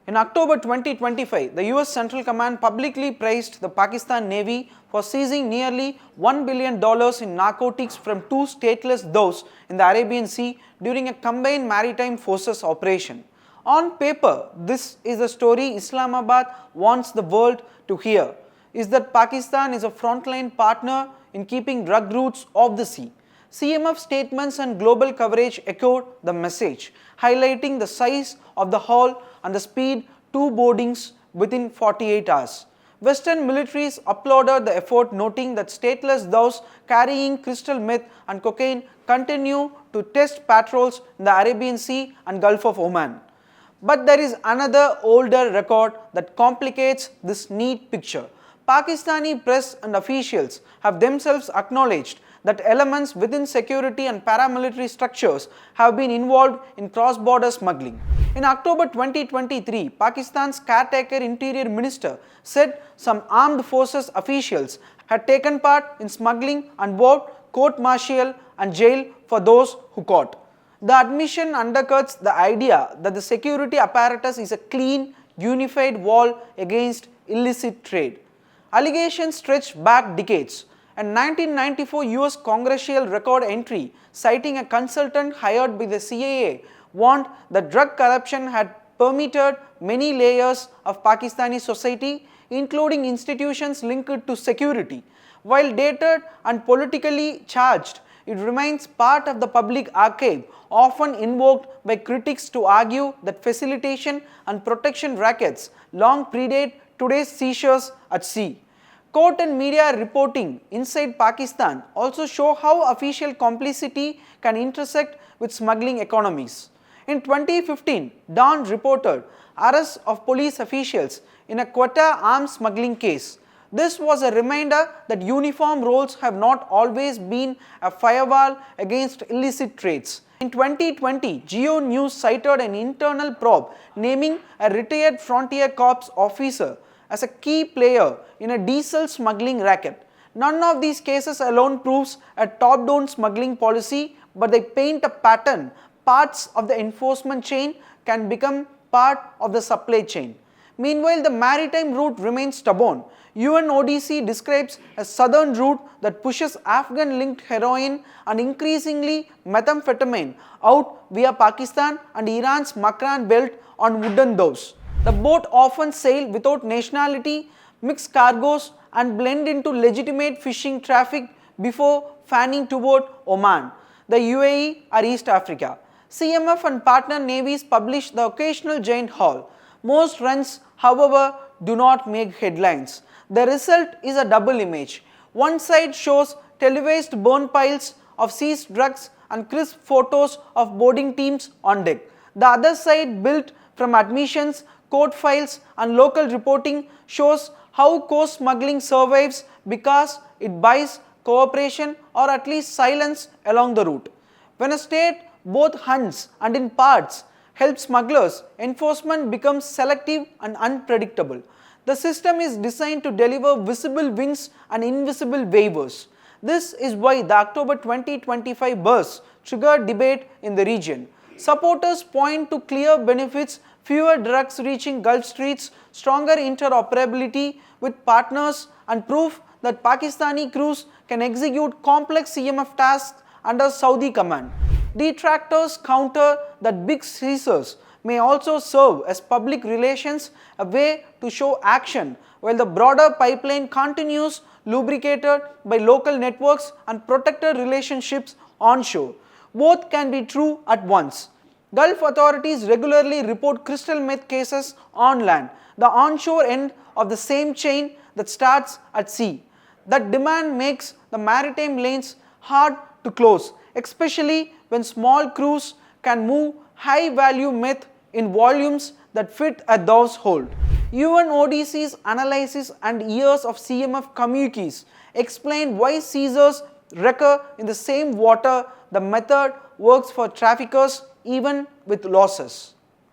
In October 2025, the US Central Command publicly praised the Pakistan Navy for seizing nearly $1 billion in narcotics from two stateless doves in the Arabian Sea during a Combined Maritime Forces operation. On paper, this is the story Islamabad wants the world to hear, is that Pakistan is a frontline partner in keeping drug routes off the sea. CMF statements and global coverage echoed the message, highlighting the size of the haul and the speed, two boardings within 48 hours. Western militaries applauded the effort, noting that stateless doves carrying crystal meth and cocaine continue to test patrols in the Arabian Sea and Gulf of Oman. But there is another older record that complicates this neat picture. Pakistani press and officials have themselves acknowledged that elements within security and paramilitary structures have been involved in cross-border smuggling. In October 2023, Pakistan's caretaker interior minister said some armed forces officials had taken part in smuggling and vowed court-martial and jail for those who caught. The admission undercuts the idea that the security apparatus is a clean, unified wall against illicit trade. Allegations stretch back decades. A 1994 US congressional record entry citing a consultant hired by the CIA warned that drug corruption had permeated many layers of Pakistani society, including institutions linked to security. While dated and politically charged, it remains part of the public archive, often invoked by critics to argue that facilitation and protection rackets long predate today's seizures at sea. Court and media reporting inside Pakistan also show how official complicity can intersect with smuggling economies. In 2015, Dawn reported arrests of police officials in a Quetta arms smuggling case. This was a reminder that uniform roles have not always been a firewall against illicit trades. In 2020, Geo News cited an internal probe naming a retired Frontier Corps officer as a key player in a diesel smuggling racket. None of these cases alone proves a top-down smuggling policy, but they paint a pattern. Parts of the enforcement chain can become part of the supply chain. Meanwhile, the maritime route remains stubborn. UNODC describes a southern route that pushes Afghan-linked heroin and increasingly methamphetamine out via Pakistan and Iran's Makran belt on wooden doves. The boat often sail without nationality, mix cargoes and blend into legitimate fishing traffic before fanning toward Oman, the UAE or East Africa. CMF and partner navies publish the occasional giant haul. Most runs, however, do not make headlines. The result is a double image. One side shows televised burn piles of seized drugs and crisp photos of boarding teams on deck. The other side, built from admissions, court files and local reporting, shows how coast smuggling survives because it buys cooperation or at least silence along the route. When a state both hunts and in parts helps smugglers, enforcement becomes selective and unpredictable. The system is designed to deliver visible wins and invisible waivers. This is why the October 2025 burst triggered debate in the region. Supporters point to clear benefits: fewer drugs reaching Gulf streets, stronger interoperability with partners, and proof that Pakistani crews can execute complex CMF tasks under Saudi command. Detractors counter that big seizures may also serve as public relations, a way to show action, while the broader pipeline continues, lubricated by local networks and protected relationships onshore. Both can be true at once. Gulf authorities regularly report crystal meth cases on land, the onshore end of the same chain that starts at sea. That demand makes the maritime lanes hard to close, especially when small crews can move high-value meth in volumes that fit a dove's hold. UNODC's analysis and years of CMF communiques explain why seizures recur in the same water. The method works for traffickers even with losses.